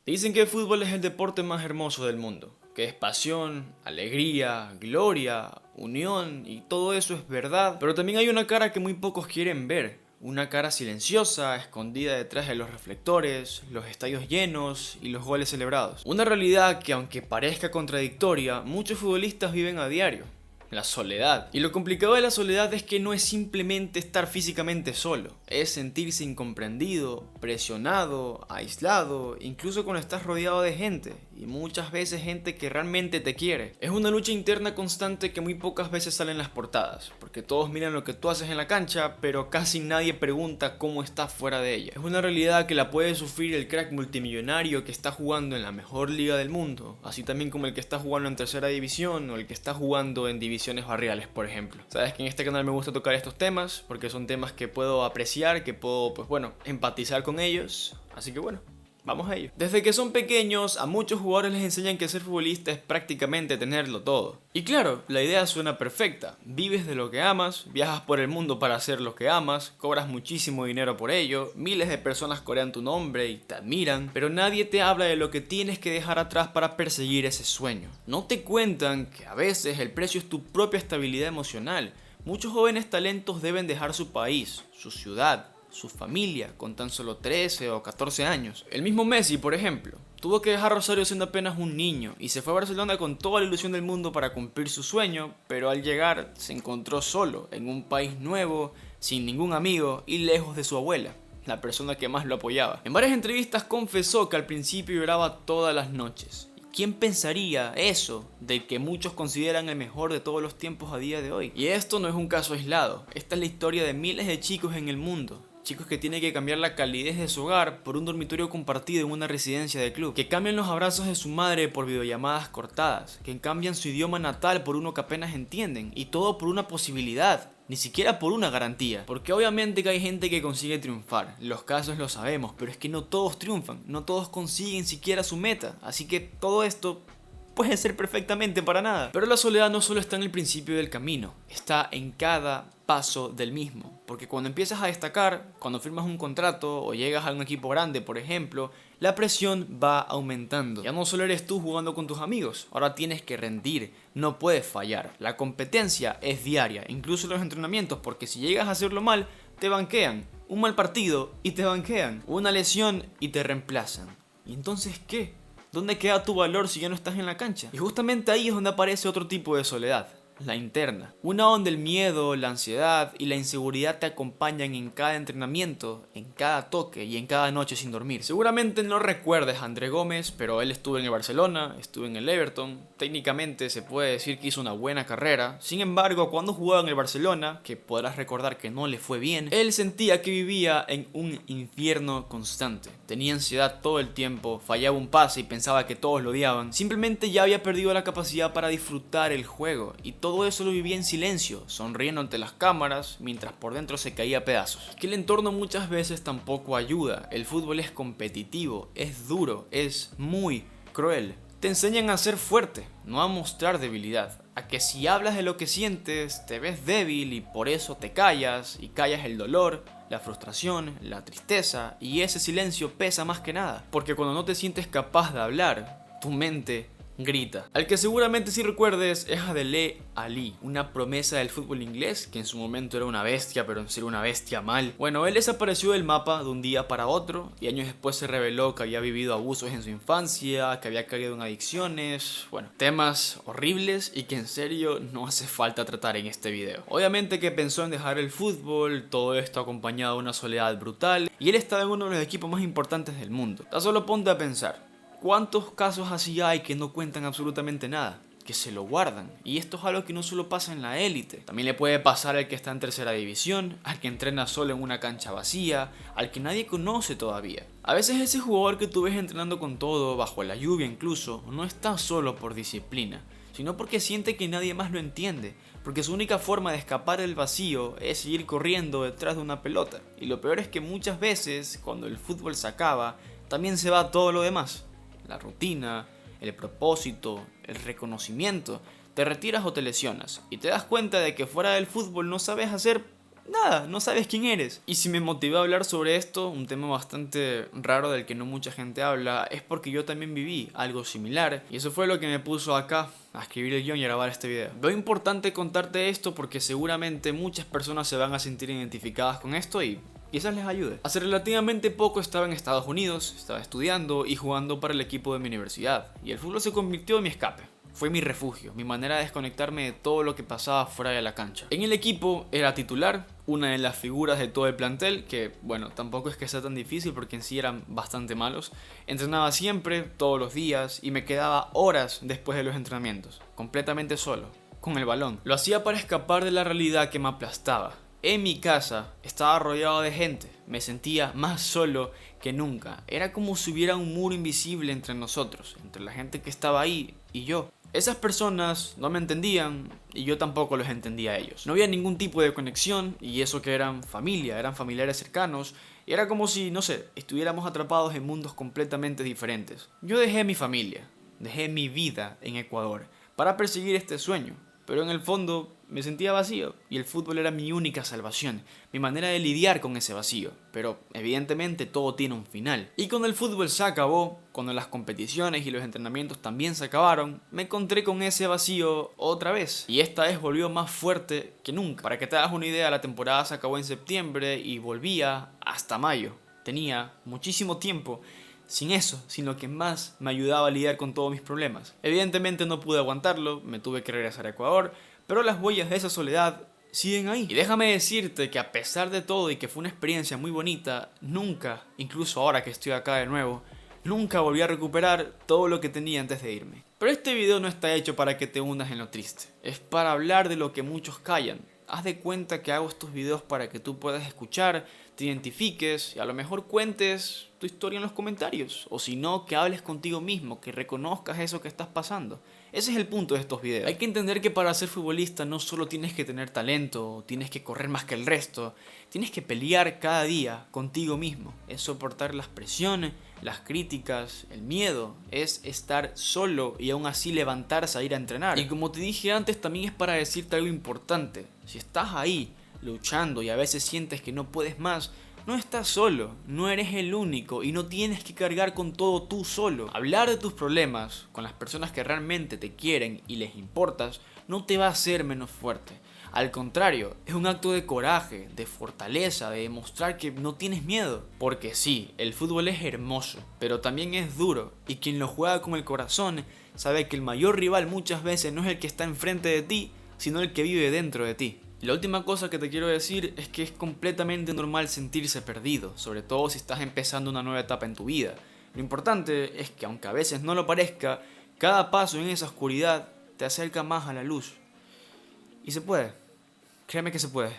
Dicen que el fútbol es el deporte más hermoso del mundo, que es pasión, alegría, gloria, unión y todo eso es verdad, pero también hay una cara que muy pocos quieren ver, una cara silenciosa, escondida detrás de los reflectores, los estadios llenos y los goles celebrados. Una realidad que aunque parezca contradictoria, muchos futbolistas viven a diario. La soledad. Y lo complicado de la soledad es que no es simplemente estar físicamente solo, es sentirse incomprendido, presionado, aislado, incluso cuando estás rodeado de gente, y muchas veces gente que realmente te quiere. Es una lucha interna constante que muy pocas veces sale en las portadas, porque todos miran lo que tú haces en la cancha, pero casi nadie pregunta cómo estás fuera de ella. Es una realidad que la puede sufrir el crack multimillonario que está jugando en la mejor liga del mundo, así también como el que está jugando en tercera división o el que está jugando en divisiones barriales, por ejemplo. Sabes que en este canal me gusta tocar estos temas porque son temas que puedo apreciar, que puedo, empatizar con ellos, así que vamos a ello. Desde que son pequeños, a muchos jugadores les enseñan que ser futbolista es prácticamente tenerlo todo. Y claro, la idea suena perfecta. Vives de lo que amas, viajas por el mundo para hacer lo que amas, cobras muchísimo dinero por ello, miles de personas corean tu nombre y te admiran, pero nadie te habla de lo que tienes que dejar atrás para perseguir ese sueño. No te cuentan que a veces el precio es tu propia estabilidad emocional. Muchos jóvenes talentos deben dejar su país, su ciudad, su familia con tan solo 13 o 14 años. El mismo Messi, por ejemplo, tuvo que dejar Rosario siendo apenas un niño y se fue a Barcelona con toda la ilusión del mundo para cumplir su sueño, pero al llegar se encontró solo, en un país nuevo, sin ningún amigo y lejos de su abuela, la persona que más lo apoyaba. En varias entrevistas confesó que al principio lloraba todas las noches. ¿Quién pensaría eso del que muchos consideran el mejor de todos los tiempos a día de hoy? Y esto no es un caso aislado, esta es la historia de miles de chicos en el mundo. Chicos que tienen que cambiar la calidez de su hogar por un dormitorio compartido en una residencia de club, que cambian los abrazos de su madre por videollamadas cortadas, que cambian su idioma natal por uno que apenas entienden, y todo por una posibilidad, ni siquiera por una garantía, porque obviamente que hay gente que consigue triunfar, los casos lo sabemos, pero es que no todos triunfan, no todos consiguen siquiera su meta, así que todo esto puede ser perfectamente para nada. Pero la soledad no solo está en el principio del camino, está en cada paso del mismo. Porque cuando empiezas a destacar, cuando firmas un contrato o llegas a un equipo grande, por ejemplo, la presión va aumentando. Ya no solo eres tú jugando con tus amigos, ahora tienes que rendir, no puedes fallar. La competencia es diaria, incluso en los entrenamientos, porque si llegas a hacerlo mal, te banquean. Un mal partido y te banquean. Una lesión y te reemplazan. ¿Y entonces qué? ¿Dónde queda tu valor si ya no estás en la cancha? Y justamente ahí es donde aparece otro tipo de soledad, la interna. Una donde el miedo, la ansiedad y la inseguridad te acompañan en cada entrenamiento, en cada toque y en cada noche sin dormir. Seguramente no recuerdes a André Gómez, pero él estuvo en el Barcelona, estuvo en el Everton. Técnicamente se puede decir que hizo una buena carrera. Sin embargo, cuando jugaba en el Barcelona, que podrás recordar que no le fue bien, él sentía que vivía en un infierno constante. Tenía ansiedad todo el tiempo, fallaba un pase y pensaba que todos lo odiaban. Simplemente ya había perdido la capacidad para disfrutar el juego y todo eso lo vivía en silencio, sonriendo ante las cámaras, mientras por dentro se caía a pedazos. Que el entorno muchas veces tampoco ayuda. El fútbol es competitivo, es duro, es muy cruel. Te enseñan a ser fuerte, no a mostrar debilidad. A que si hablas de lo que sientes, te ves débil y por eso te callas, y callas el dolor, la frustración, la tristeza, y ese silencio pesa más que nada. Porque cuando no te sientes capaz de hablar, tu mente grita. Al que seguramente sí recuerdes es a Dele Alli, una promesa del fútbol inglés que en su momento era una bestia, pero en serio una bestia mal. Bueno, él desapareció del mapa de un día para otro y años después se reveló que había vivido abusos en su infancia, que había caído en adicciones, temas horribles y que en serio no hace falta tratar en este video. Obviamente que pensó en dejar el fútbol, todo esto acompañado de una soledad brutal, y él estaba en uno de los equipos más importantes del mundo. Tan solo ponte a pensar, ¿cuántos casos así hay que no cuentan absolutamente nada? Que se lo guardan. Y esto es algo que no solo pasa en la élite. También le puede pasar al que está en tercera división, al que entrena solo en una cancha vacía, al que nadie conoce todavía. A veces ese jugador que tú ves entrenando con todo, bajo la lluvia incluso, no está solo por disciplina, sino porque siente que nadie más lo entiende, porque su única forma de escapar del vacío es seguir corriendo detrás de una pelota. Y lo peor es que muchas veces, cuando el fútbol se acaba, también se va todo lo demás. La rutina, el propósito, el reconocimiento. Te retiras o te lesionas y te das cuenta de que fuera del fútbol no sabes hacer Nada, no sabes quién eres. Y si me motivé a hablar sobre esto, un tema bastante raro del que no mucha gente habla, es porque yo también viví algo similar. Y eso fue lo que me puso acá a escribir el guión y a grabar este video. Veo importante contarte esto porque seguramente muchas personas se van a sentir identificadas con esto y quizás les ayude. Hace relativamente poco estaba en Estados Unidos, estaba estudiando y jugando para el equipo de mi universidad. Y el fútbol se convirtió en mi escape. Fue mi refugio, mi manera de desconectarme de todo lo que pasaba fuera de la cancha. En el equipo era titular, una de las figuras de todo el plantel, que bueno, tampoco es que sea tan difícil porque en sí eran bastante malos. Entrenaba siempre, todos los días, y me quedaba horas después de los entrenamientos, completamente solo, con el balón. Lo hacía para escapar de la realidad que me aplastaba. En mi casa estaba rodeado de gente, me sentía más solo que nunca. Era como si hubiera un muro invisible entre nosotros, entre la gente que estaba ahí y yo. Esas personas no me entendían y yo tampoco los entendía a ellos. No había ningún tipo de conexión y eso que eran familia, eran familiares cercanos. Y era como si, no sé, estuviéramos atrapados en mundos completamente diferentes. Yo dejé mi familia, dejé mi vida en Ecuador para perseguir este sueño. Pero en el fondo me sentía vacío y el fútbol era mi única salvación, mi manera de lidiar con ese vacío. Pero evidentemente todo tiene un final. Y cuando el fútbol se acabó, cuando las competiciones y los entrenamientos también se acabaron, me encontré con ese vacío otra vez. Y esta vez volvió más fuerte que nunca. Para que te hagas una idea, la temporada se acabó en septiembre y volvía hasta mayo. Tenía muchísimo tiempo sin eso, sin lo que más me ayudaba a lidiar con todos mis problemas. Evidentemente no pude aguantarlo, me tuve que regresar a Ecuador, pero las huellas de esa soledad siguen ahí. Y déjame decirte que a pesar de todo y que fue una experiencia muy bonita, nunca, incluso ahora que estoy acá de nuevo, nunca volví a recuperar todo lo que tenía antes de irme. Pero este video no está hecho para que te hundas en lo triste, es para hablar de lo que muchos callan. Haz de cuenta que hago estos videos para que tú puedas escuchar, te identifiques y a lo mejor cuentes tu historia en los comentarios. O si no, que hables contigo mismo, que reconozcas eso que estás pasando. Ese es el punto de estos videos. Hay que entender que para ser futbolista no solo tienes que tener talento, tienes que correr más que el resto. Tienes que pelear cada día contigo mismo. Es soportar las presiones, las críticas, el miedo. Es estar solo y aún así levantarse a ir a entrenar. Y como te dije antes, también es para decirte algo importante. Si estás ahí luchando y a veces sientes que no puedes más, no estás solo, no eres el único y no tienes que cargar con todo tú solo. Hablar de tus problemas con las personas que realmente te quieren y les importas no te va a hacer menos fuerte. Al contrario, es un acto de coraje, de fortaleza, de demostrar que no tienes miedo. Porque sí, el fútbol es hermoso, pero también es duro y quien lo juega con el corazón sabe que el mayor rival muchas veces no es el que está enfrente de ti, sino el que vive dentro de ti. Y la última cosa que te quiero decir es que es completamente normal sentirse perdido, sobre todo si estás empezando una nueva etapa en tu vida. Lo importante es que aunque a veces no lo parezca, cada paso en esa oscuridad te acerca más a la luz. Y se puede, créeme que se puede.